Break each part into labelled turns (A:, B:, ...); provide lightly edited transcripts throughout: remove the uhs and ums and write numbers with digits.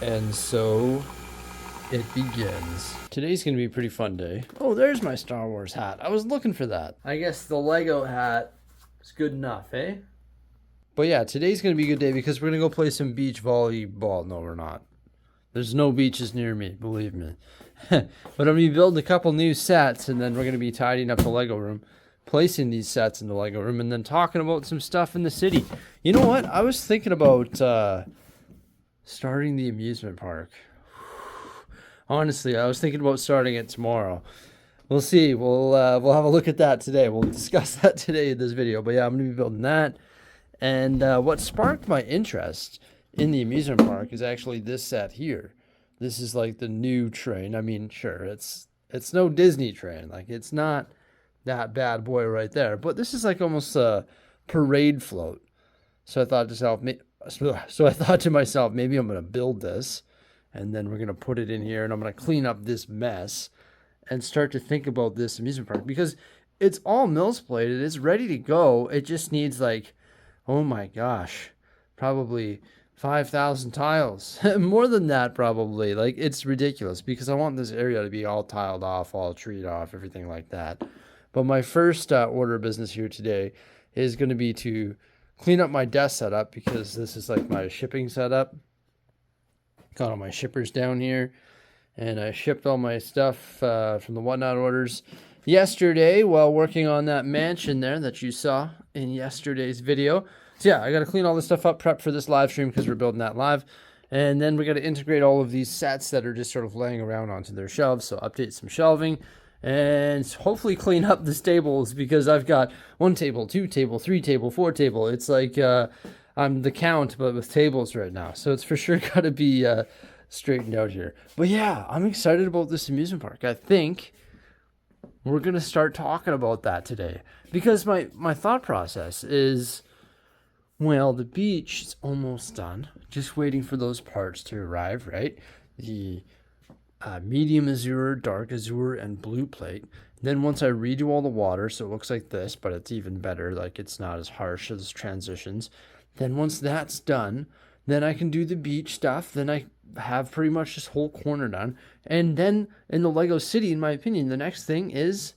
A: And so it begins. Today's gonna be a pretty fun day. Oh, there's my Star Wars hat. I was looking for that. I guess the Lego hat is good enough, eh? But yeah, today's gonna be a good day because we're gonna go play some beach volleyball. No, we're not. There's no beaches near me, believe me. But I'm gonna be building a couple new sets, and then we're gonna be tidying up the Lego room, placing these sets in the Lego room, and then talking about some stuff in the city. You know what? I was thinking about starting the amusement park. Honestly, I was thinking about starting it tomorrow. We'll see. We'll have a look at that today. We'll discuss that today in this video. But yeah, I'm gonna be building that. And what sparked my interest in the amusement park is actually this set here. This is like the new train. I mean, sure, it's no Disney train. Like, it's not that bad boy right there. But this is like almost a parade float. So I thought to myself, maybe I'm gonna build this, and then we're gonna put it in here, and I'm gonna clean up this mess, and start to think about this amusement park because it's all Mills plated. It's ready to go. It just needs, like, oh my gosh, probably 5,000 tiles. More than that, probably. Like, it's ridiculous because I want this area to be all tiled off, all treed off, everything like that. But my first order of business here today is going to be to clean up my desk setup because this is like my shipping setup. Got all my shippers down here, and I shipped all my stuff from the Whatnot orders yesterday while working on that mansion there that you saw in yesterday's video. So yeah, I got to clean all this stuff up, prep for this live stream because we're building that live. And then we got to integrate all of these sets that are just sort of laying around onto their shelves. So update some shelving and hopefully clean up the tables because I've got 1 table, 2 table, 3 table, 4 table. It's like I'm the count, but with tables right now. So it's for sure got to be straightened out here. But yeah, I'm excited about this amusement park. I think we're going to start talking about that today because my thought process is, well, the beach is almost done. Just waiting for those parts to arrive, right? The medium azure, dark azure, and blue plate. Then once I redo all the water, so it looks like this, but it's even better. Like, it's not as harsh as transitions. Then once that's done, then I can do the beach stuff. Then I have pretty much this whole corner done. And then in the Lego City, in my opinion, the next thing is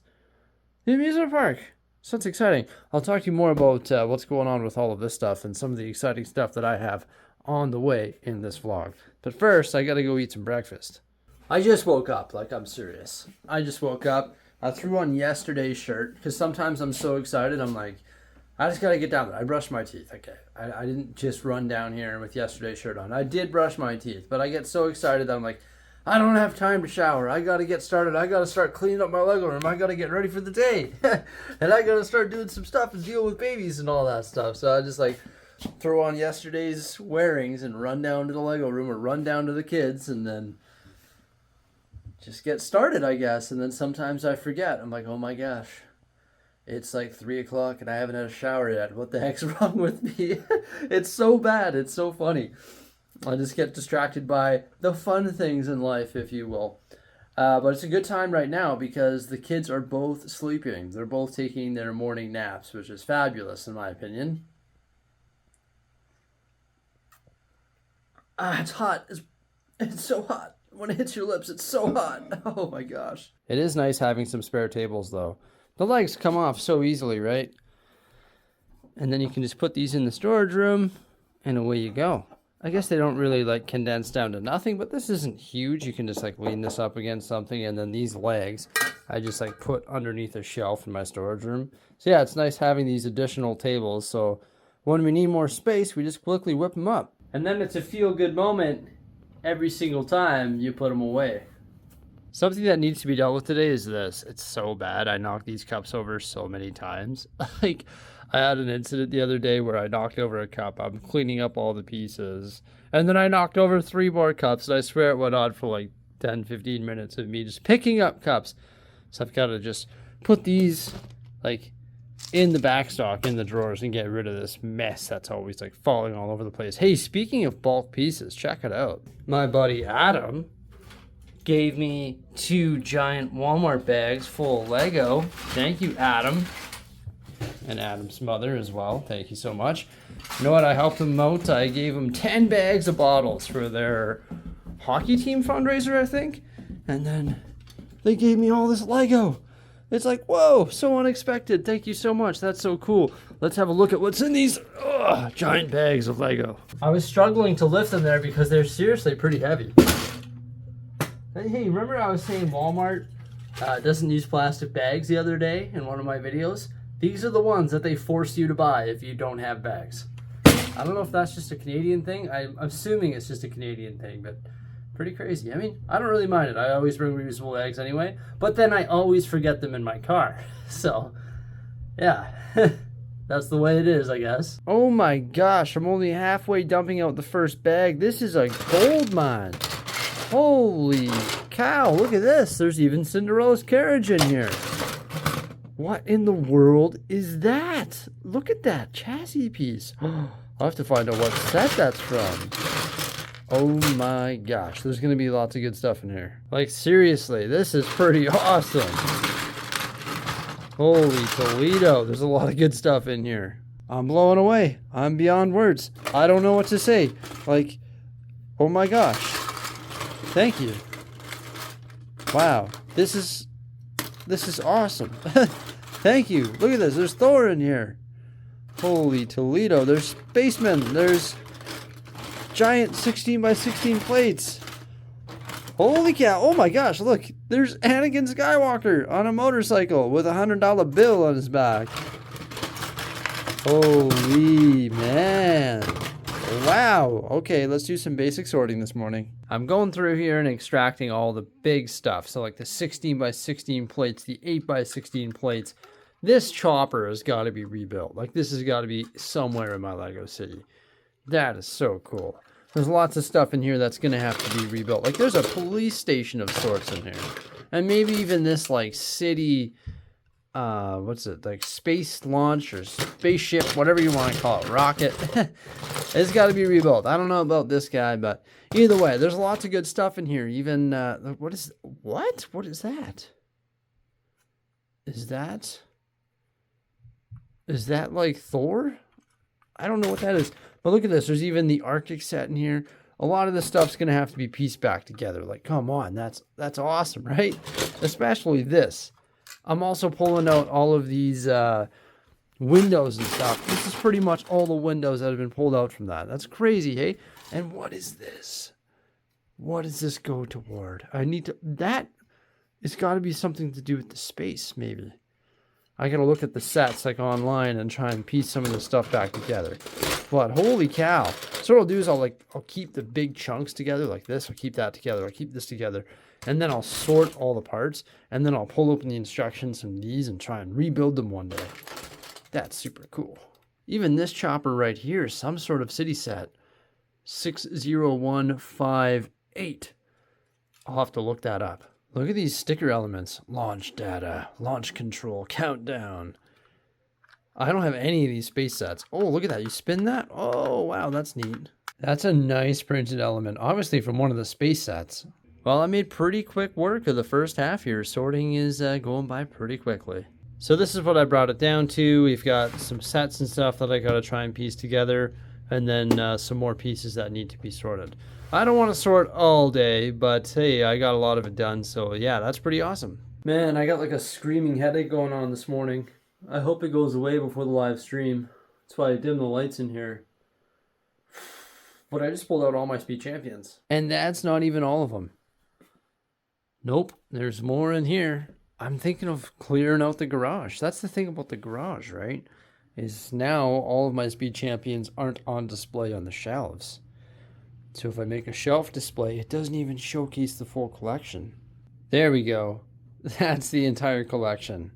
A: the amusement park. So it's exciting. I'll talk to you more about what's going on with all of this stuff and some of the exciting stuff that I have on the way in this vlog. But first, I gotta go eat some breakfast. I just woke up, like, I'm serious. I just woke up. I threw on yesterday's shirt because sometimes I'm so excited. I'm like, I just gotta get down there. I brushed my teeth. Okay, I didn't just run down here with yesterday's shirt on. I did brush my teeth, but I get so excited that I'm like, I don't have time to shower. I got to get started. I got to start cleaning up my Lego room. I got to get ready for the day. And I got to start doing some stuff and deal with babies and all that stuff. So I just like throw on yesterday's wearings and run down to the Lego room or run down to the kids and then just get started, I guess. And then sometimes I forget. I'm like, oh my gosh, it's like 3 o'clock and I haven't had a shower yet. What the heck's wrong with me? It's so bad. It's so funny. I just get distracted by the fun things in life, if you will. But it's a good time right now because the kids are both sleeping. They're both taking their morning naps, which is fabulous in my opinion. It's hot. It's so hot. When it hits your lips, it's so hot. Oh my gosh. It is nice having some spare tables, though. The legs come off so easily, right? And then you can just put these in the storage room, and away you go. I guess they don't really like condense down to nothing, but this isn't huge. You can just like lean this up against something, and then these legs I just like put underneath a shelf in my storage room. So yeah, it's nice having these additional tables. So when we need more space, we just quickly whip them up. And then it's a feel-good moment every single time you put them away. Something that needs to be dealt with today is this. It's so bad. I knocked these cups over so many times. Like, I had an incident the other day where I knocked over a cup. I'm cleaning up all the pieces. And then I knocked over 3 more cups. And I swear it went on for like 10, 15 minutes of me just picking up cups. So I've got to just put these like in the backstock, in the drawers, and get rid of this mess that's always like falling all over the place. Hey, speaking of bulk pieces, check it out. My buddy Adam gave me 2 giant Walmart bags full of Lego. Thank you, Adam. And Adam's mother as well. Thank you so much. You know what? I helped him out. I gave him 10 bags of bottles for their hockey team fundraiser, I think. And then they gave me all this Lego. It's like, whoa, so unexpected. Thank you so much. That's so cool. Let's have a look at what's in these giant bags of Lego. I was struggling to lift them there because they're seriously pretty heavy. Hey, remember I was saying Walmart doesn't use plastic bags the other day in one of my videos? These are the ones that they force you to buy if you don't have bags. I don't know if that's just a Canadian thing. I'm assuming it's just a Canadian thing, but pretty crazy. I mean, I don't really mind it. I always bring reusable bags anyway, but then I always forget them in my car. So, yeah, that's the way it is, I guess. Oh my gosh, I'm only halfway dumping out the first bag. This is a gold mine. Holy cow, look at this. There's even Cinderella's carriage in here. What in the world is that? Look at that chassis piece. I'll have to find out what set that's from. Oh my gosh, there's going to be lots of good stuff in here. Like, seriously, this is pretty awesome. Holy Toledo, there's a lot of good stuff in here. I'm blown away. I'm beyond words. I don't know what to say. Like, oh my gosh. Thank you. Wow, this is awesome. Thank you. Look at this. There's Thor in here. Holy Toledo. There's spacemen. There's giant 16 by 16 plates. Holy cow. Oh my gosh. Look. There's Anakin Skywalker on a motorcycle with a $100 bill on his back. Holy man. Wow. Okay, let's do some basic sorting this morning. I'm going through here and extracting all the big stuff. So like the 16 by 16 plates, the 8 by 16 plates. This chopper has got to be rebuilt. Like, this has got to be somewhere in my Lego city. That is so cool. There's lots of stuff in here that's going to have to be rebuilt. Like, there's a police station of sorts in here. And maybe even this, like, city, what's it, like, space launch or spaceship, whatever you want to call it, rocket. It's got to be rebuilt. I don't know about this guy, but either way, there's lots of good stuff in here. Even, what is that? Is that like Thor? I don't know what that is. But look at this. There's even the Arctic set in here. A lot of this stuff's going to have to be pieced back together. Like, come on. That's awesome, right? Especially this. I'm also pulling out all of these windows and stuff. This is pretty much all the windows that have been pulled out from that. That's crazy, hey? And what is this? What does this go toward? That has got to be something to do with the space, maybe. I gotta look at the sets like online and try and piece some of this stuff back together. But holy cow. So what I'll do is I'll keep the big chunks together like this. I'll keep that together. I'll keep this together. And then I'll sort all the parts. And then I'll pull open the instructions from these and try and rebuild them one day. That's super cool. Even this chopper right here is some sort of city set. 60158. I'll have to look that up. Look at these sticker elements. Launch data, launch control, countdown. I don't have any of these space sets. Oh, look at that. You spin that? Oh, wow, that's neat. That's a nice printed element, obviously from one of the space sets. Well, I made pretty quick work of the first half here. Sorting is going by pretty quickly. So this is what I brought it down to. We've got some sets and stuff that I got to try and piece together. And then some more pieces that need to be sorted. I don't want to sort all day, but hey, I got a lot of it done, so yeah, that's pretty awesome. Man, I got like a screaming headache going on this morning. I hope it goes away before the live stream. That's why I dimmed the lights in here. But I just pulled out all my speed champions. And that's not even all of them. Nope, there's more in here. I'm thinking of clearing out the garage. That's the thing about the garage, right? Is now all of my speed champions aren't on display on the shelves. So if I make a shelf display, it doesn't even showcase the full collection. There we go. That's the entire collection.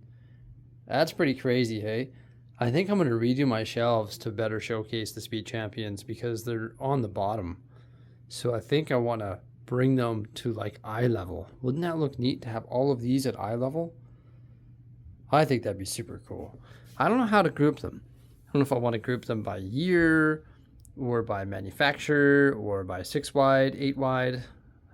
A: That's pretty crazy, hey? I think I'm going to redo my shelves to better showcase the speed champions because they're on the bottom. So I think I want to bring them to like eye level. Wouldn't that look neat to have all of these at eye level? I think that'd be super cool. I don't know how to group them. I don't know if I want to group them by year or by manufacturer or by 6 wide, 8 wide.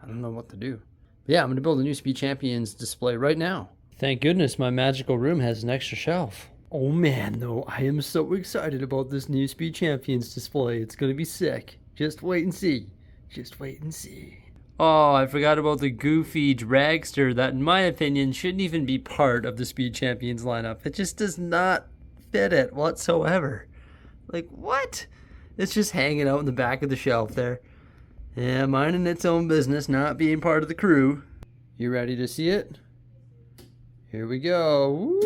A: I don't know what to do. But yeah, I'm going to build a new Speed Champions display right now. Thank goodness my magical room has an extra shelf. Oh man, though, I am so excited about this new Speed Champions display. It's going to be sick. Just wait and see. Just wait and see. Oh, I forgot about the goofy dragster that, in my opinion, shouldn't even be part of the Speed Champions lineup. It just does not fit it whatsoever. Like, what? It's just hanging out in the back of the shelf there. Yeah, minding its own business, not being part of the crew. You ready to see it? Here we go.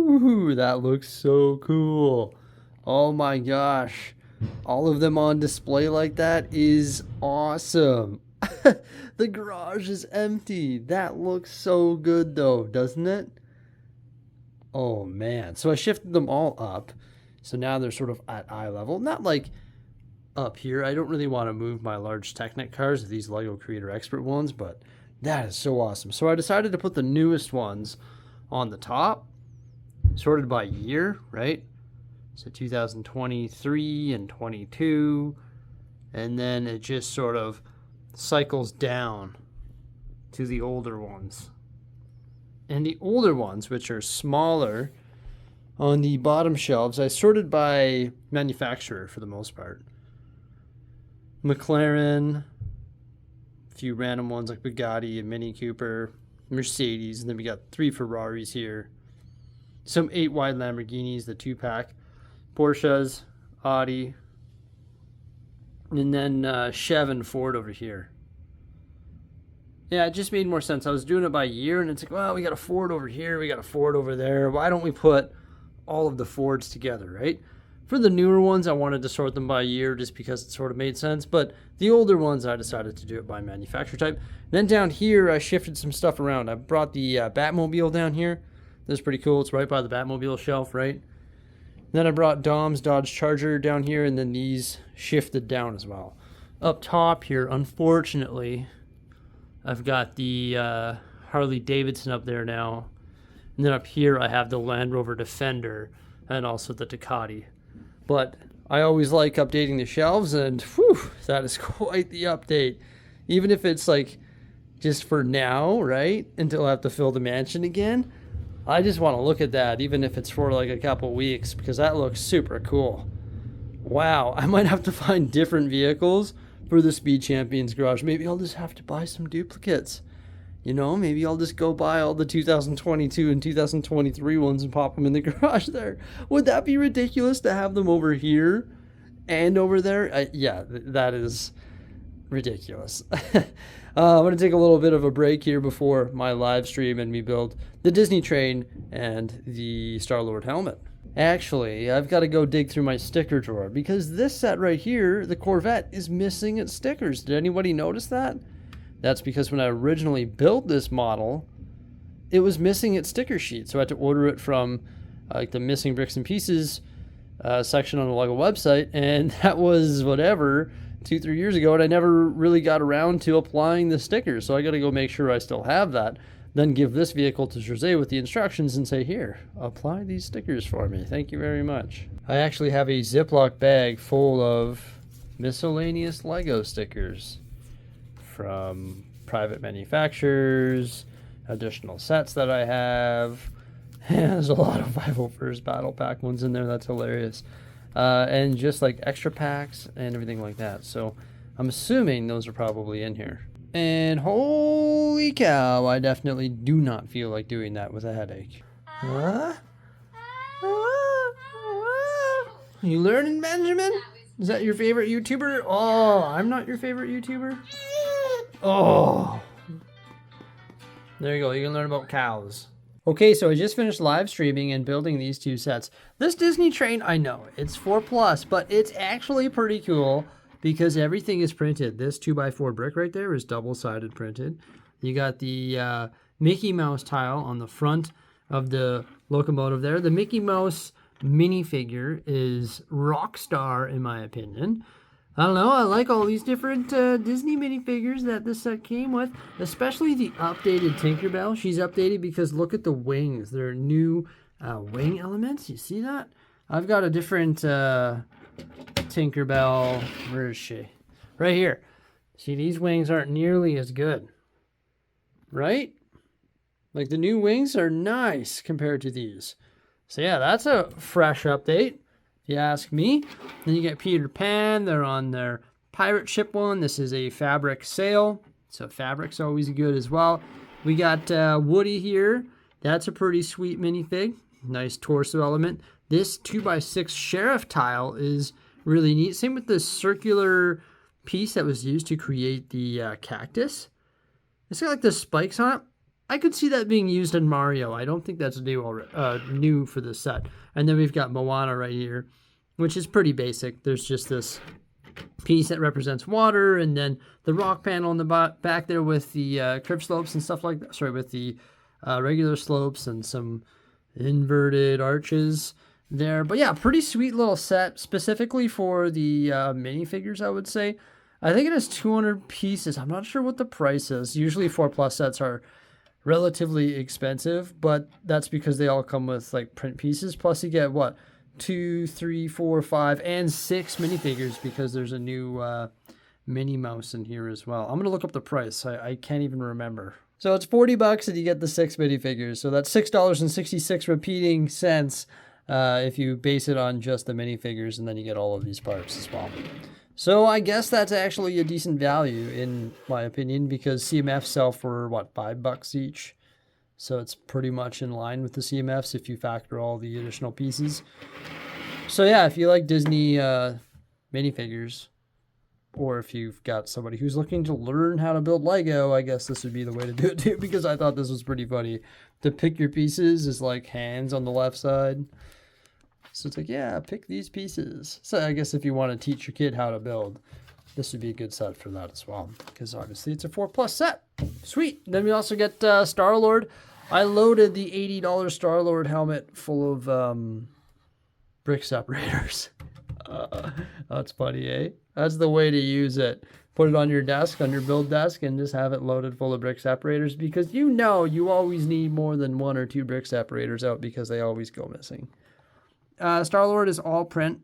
A: Woo! That looks so cool. Oh my gosh. All of them on display like that is awesome. The garage is empty. That looks so good though, doesn't it? Oh man. So I shifted them all up. So now they're sort of at eye level. Not like up here. I don't really want to move my large Technic cars, these LEGO Creator Expert ones, but that is so awesome. So I decided to put the newest ones on the top, sorted by year, right? So 2023 and 22, and then it just sort of cycles down to the older ones. And the older ones, which are smaller, on the bottom shelves, I sorted by manufacturer for the most part. McLaren, a few random ones like Bugatti and Mini Cooper, Mercedes, and then we got 3 Ferraris here. Some 8 wide Lamborghinis, the 2-pack. Porsches, Audi, and then Chev and Ford over here. Yeah, it just made more sense. I was doing it by year, and it's like, well, we got a Ford over here, we got a Ford over there. Why don't we put all of the Fords together, right? For the newer ones, I wanted to sort them by year just because it sort of made sense. But the older ones, I decided to do it by manufacturer type. Then down here, I shifted some stuff around. I brought the Batmobile down here. This is pretty cool. It's right by the Batmobile shelf, right? Then I brought Dom's Dodge Charger down here, and then these shifted down as well. Up top here, unfortunately, I've got the Harley Davidson up there now. And then up here, I have the Land Rover Defender and also the Ducati. But I always like updating the shelves, and whew, that is quite the update. Even if it's like just for now, right? Until I have to fill the mansion again. I just want to look at that, even if it's for like a couple weeks, because that looks super cool. Wow, I might have to find different vehicles for the Speed Champions garage. Maybe I'll just have to buy some duplicates. You know, maybe I'll just go buy all the 2022 and 2023 ones and pop them in the garage there. Would that be ridiculous to have them over here and over there? Yeah, that is ridiculous. I'm going to take a little bit of a break here before my live stream and me build the Disney train and the Star-Lord helmet. Actually, I've got to go dig through my sticker drawer because this set right here, the Corvette, is missing its stickers. Did anybody notice that? That's because when I originally built this model, it was missing its sticker sheet. So I had to order it from like the missing bricks and pieces section on the LEGO website. And that was whatever, 2-3 years ago. And I never really got around to applying the stickers. So I got to go make sure I still have that. Then give this vehicle to Jose with the instructions and say, here, apply these stickers for me. Thank you very much. I actually have a Ziploc bag full of miscellaneous LEGO stickers from private manufacturers, additional sets that I have. There's a lot of 501st Battle Pack ones in there. That's hilarious. And just like extra packs and everything like that. So I'm assuming those are probably in here. And holy cow, I definitely do not feel like doing that with a headache. Huh? You learning, Benjamin? Is that your favorite YouTuber? Oh, I'm not your favorite YouTuber? Oh. There you go. You can learn about cows. Okay, so I just finished live streaming and building these two sets. This Disney train, I know, it's 4+, but it's actually pretty cool because everything is printed. This 2x4 brick right there is double-sided printed. You got the Mickey Mouse tile on the front of the locomotive there. The Mickey Mouse minifigure is rock star, in my opinion. I don't know, I like all these different Disney minifigures that this set came with, especially the updated Tinkerbell. She's updated because look at the wings. There are new wing elements. You see that? I've got a different Tinkerbell. Where is she? Right here. See, these wings aren't nearly as good. Right? Like the new wings are nice compared to these. So yeah, that's a fresh update. If you ask me. Then you get Peter Pan. They're on their pirate ship one. This is a fabric sail, so fabric's always good as well. We got Woody here. That's a pretty sweet minifig. Nice torso element. This 2x6 sheriff tile is really neat. Same with the circular piece that was used to create the cactus. It's got like the spikes on it. I could see that being used in Mario. I don't think that's new for this set. And then we've got Moana right here, which is pretty basic. There's just this piece that represents water, and then the rock panel in the back there with the curved slopes and stuff like that. Sorry, with the regular slopes and some inverted arches there. But yeah, pretty sweet little set, specifically for the minifigures, I would say. I think it has 200 pieces. I'm not sure what the price is. Usually 4+ sets are relatively expensive, but that's because they all come with like print pieces. Plus you get what, 2, 3, 4, 5, and 6 minifigures because there's a new Minnie Mouse in here as well. I'm gonna look up the price. I can't even remember. So it's $40 and you get the 6 minifigures. So that's $6.66 repeating cents if you base it on just the minifigures, and then you get all of these parts as well. So I guess that's actually a decent value in my opinion, because CMFs sell for what, $5 each. So it's pretty much in line with the CMFs if you factor all the additional pieces. So yeah, if you like Disney minifigures, or if you've got somebody who's looking to learn how to build Lego, I guess this would be the way to do it too, because I thought this was pretty funny. To pick your pieces is like hands on the left side. So it's like, yeah, pick these pieces. So I guess if you want to teach your kid how to build, this would be a good set for that as well, because obviously it's a 4+ set. Sweet. Then we also get Star-Lord. I loaded the $80 Star-Lord helmet full of brick separators. That's funny, eh? That's the way to use it. Put it on your desk, on your build desk, and just have it loaded full of brick separators, because you know you always need more than 1 or 2 brick separators out, because they always go missing. Star-Lord is all printed.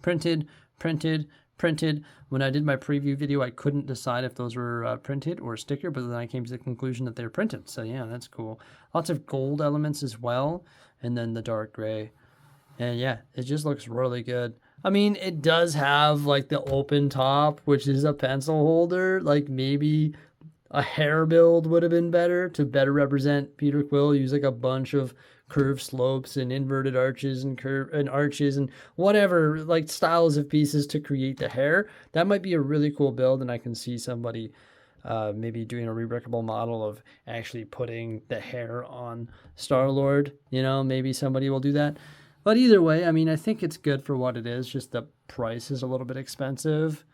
A: When I did my preview video, I couldn't decide if those were printed or sticker, but then I came to the conclusion that they're printed. So yeah, that's cool. Lots of gold elements as well, and then the dark gray. And yeah, it just looks really good. I mean, it does have like the open top, which is a pencil holder. Like maybe a hair build would have been better to better represent Peter Quill. Use like a bunch of curved slopes and inverted arches and arches and whatever, like styles of pieces to create the hair. That might be a really cool build, and I can see somebody maybe doing a rebrickable model of actually putting the hair on Star-Lord. You know, maybe somebody will do that. But either way, I mean, I think it's good for what it is. Just the price is a little bit expensive,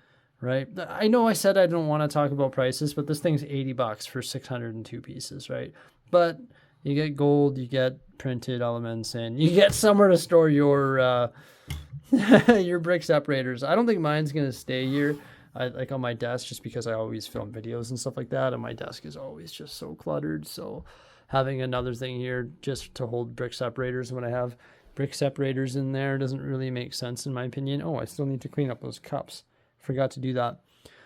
A: right? I know I said I don't want to talk about prices, but this thing's $80 for 602 pieces, right? But you get gold, you get printed elements, and you get somewhere to store your your brick separators. I don't think mine's gonna stay here, like on my desk, just because I always film videos and stuff like that, and my desk is always just so cluttered. So having another thing here just to hold brick separators when I have brick separators in there doesn't really make sense in my opinion. Oh, I still need to clean up those cups. Forgot to do that.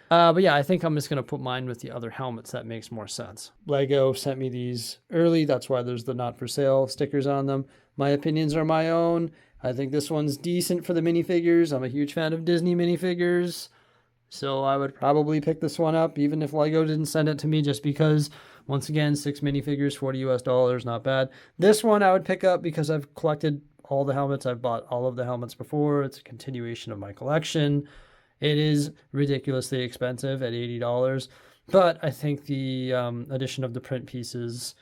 A: But yeah, I think I'm just going to put mine with the other helmets. That makes more sense. Lego sent me these early. That's why there's the not for sale stickers on them. My opinions are my own. I think this one's decent for the minifigures. I'm a huge fan of Disney minifigures. So I would probably pick this one up, even if Lego didn't send it to me, just because, once again, 6 minifigures, $40 US, not bad. This one I would pick up because I've collected all the helmets. I've bought all of the helmets before. It's a continuation of my collection. It is ridiculously expensive at $80, but I think the addition of the print pieces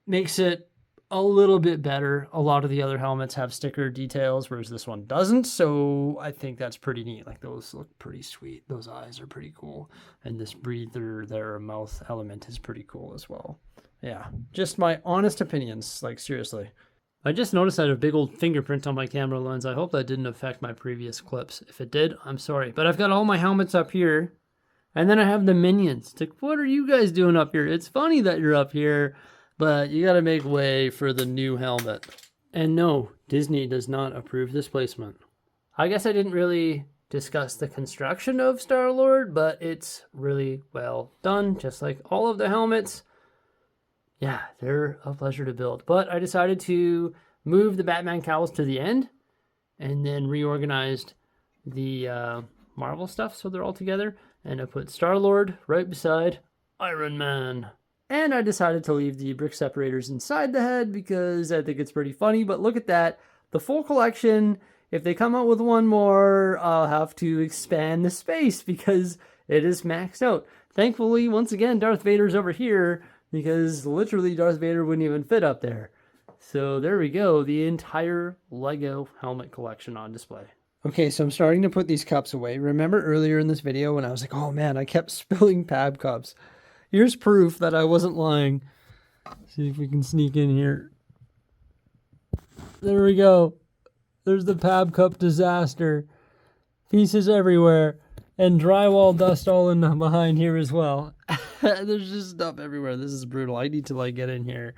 A: makes it a little bit better. A lot of the other helmets have sticker details, whereas this one doesn't, so I think that's pretty neat. Like, those look pretty sweet. Those eyes are pretty cool, and this breather, their mouth element is pretty cool as well. Yeah, just my honest opinions, like seriously. I just noticed I had a big old fingerprint on my camera lens. I hope that didn't affect my previous clips. If it did, I'm sorry. But I've got all my helmets up here. And then I have the minions. It's like, what are you guys doing up here? It's funny that you're up here, but you got to make way for the new helmet. And no, Disney does not approve this placement. I guess I didn't really discuss the construction of Star-Lord, but it's really well done, just like all of the helmets. Yeah, they're a pleasure to build. But I decided to move the Batman cowls to the end and then reorganized the Marvel stuff, so they're all together. And I put Star-Lord right beside Iron Man. And I decided to leave the brick separators inside the head because I think it's pretty funny. But look at that. The full collection. If they come out with one more, I'll have to expand the space because it is maxed out. Thankfully, once again, Darth Vader's over here because literally Darth Vader wouldn't even fit up there. So there we go. The entire Lego helmet collection on display. Okay, so I'm starting to put these cups away. Remember earlier in this video when I was like, oh man, I kept spilling Pab cups. Here's proof that I wasn't lying. See if we can sneak in here. There we go. There's the Pab cup disaster. Pieces everywhere. And drywall dust all in behind here as well. There's just stuff everywhere. This is brutal. I need to like get in here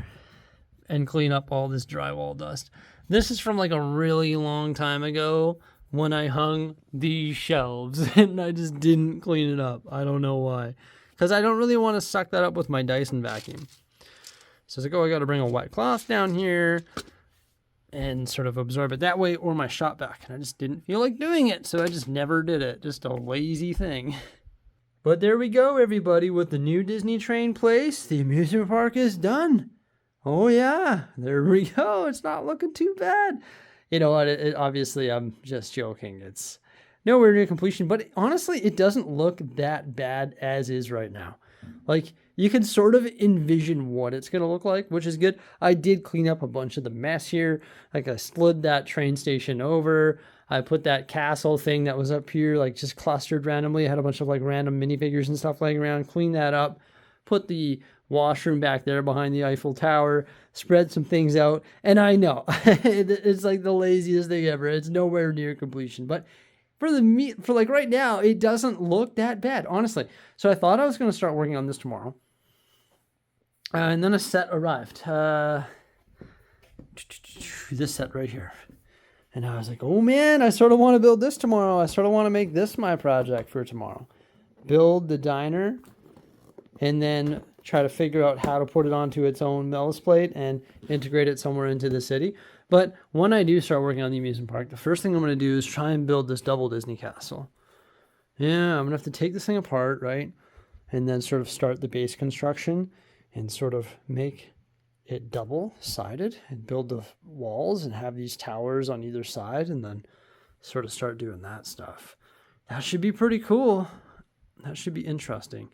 A: and clean up all this drywall dust. This is from like a really long time ago when I hung these shelves and I just didn't clean it up. I don't know why. Because I don't really want to suck that up with my Dyson vacuum. So it's like, oh, I got to bring a wet cloth down here and sort of absorb it that way, or my shop vac. And I just didn't feel like doing it, so I just never did it. Just a lazy thing. But there we go, everybody, with the new Disney train place. The amusement park is done. Oh yeah, there we go. It's not looking too bad. You know what, obviously I'm just joking. It's nowhere near completion, but honestly, it doesn't look that bad as is right now. Like, you can sort of envision what it's going to look like, which is good. I did clean up a bunch of the mess here. Like, I slid that train station over. I put that castle thing that was up here, like, just clustered randomly. I had a bunch of, like, random minifigures and stuff laying around. Cleaned that up. Put the washroom back there behind the Eiffel Tower. Spread some things out. And I know, it's like the laziest thing ever. It's nowhere near completion. But for like right now, it doesn't look that bad, honestly. So I thought I was going to start working on this tomorrow. And then a set arrived. This set right here. And I was like, oh man, I sort of want to build this tomorrow. I sort of want to make this my project for tomorrow. Build the diner and then try to figure out how to put it onto its own Mellis plate and integrate it somewhere into the city. But when I do start working on the amusement park, the first thing I'm going to do is try and build this double Disney castle. Yeah, I'm going to have to take this thing apart, right? And then sort of start the base construction and sort of make it double-sided and build the walls and have these towers on either side and then sort of start doing that stuff. That should be pretty cool. That should be interesting.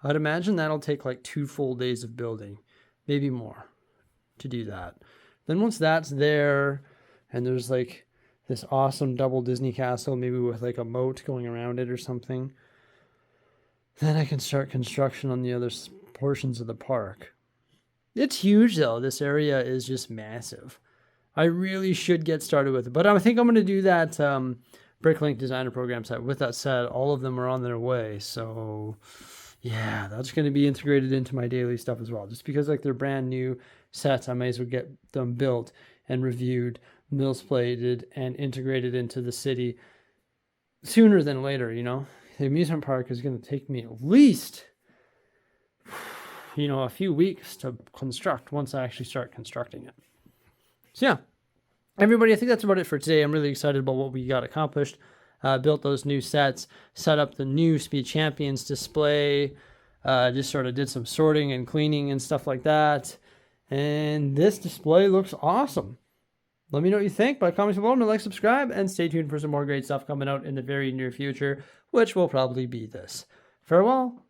A: I'd imagine that'll take like 2 full days of building, maybe more, to do that. Then once that's there and there's like this awesome double Disney castle, maybe with like a moat going around it or something, then I can start construction on the other portions of the park. It's huge though. This area is just massive. I really should get started with it, but I think I'm going to do that Bricklink designer program set. With that said, all of them are on their way, so yeah, that's going to be integrated into my daily stuff as well. Just because like they're brand new sets, I may as well get them built and reviewed, mills plated, and integrated into the city sooner than later, you know? The amusement park is going to take me at least, you know, a few weeks to construct once I actually start constructing it. So yeah, everybody, I think that's about it for today. I'm really excited about what we got accomplished. Built those new sets, set up the new Speed Champions display, just sort of did some sorting and cleaning and stuff like that. And this display looks awesome. Let me know what you think by commenting below, and like, subscribe, and stay tuned for some more great stuff coming out in the very near future, which will probably be this. Farewell.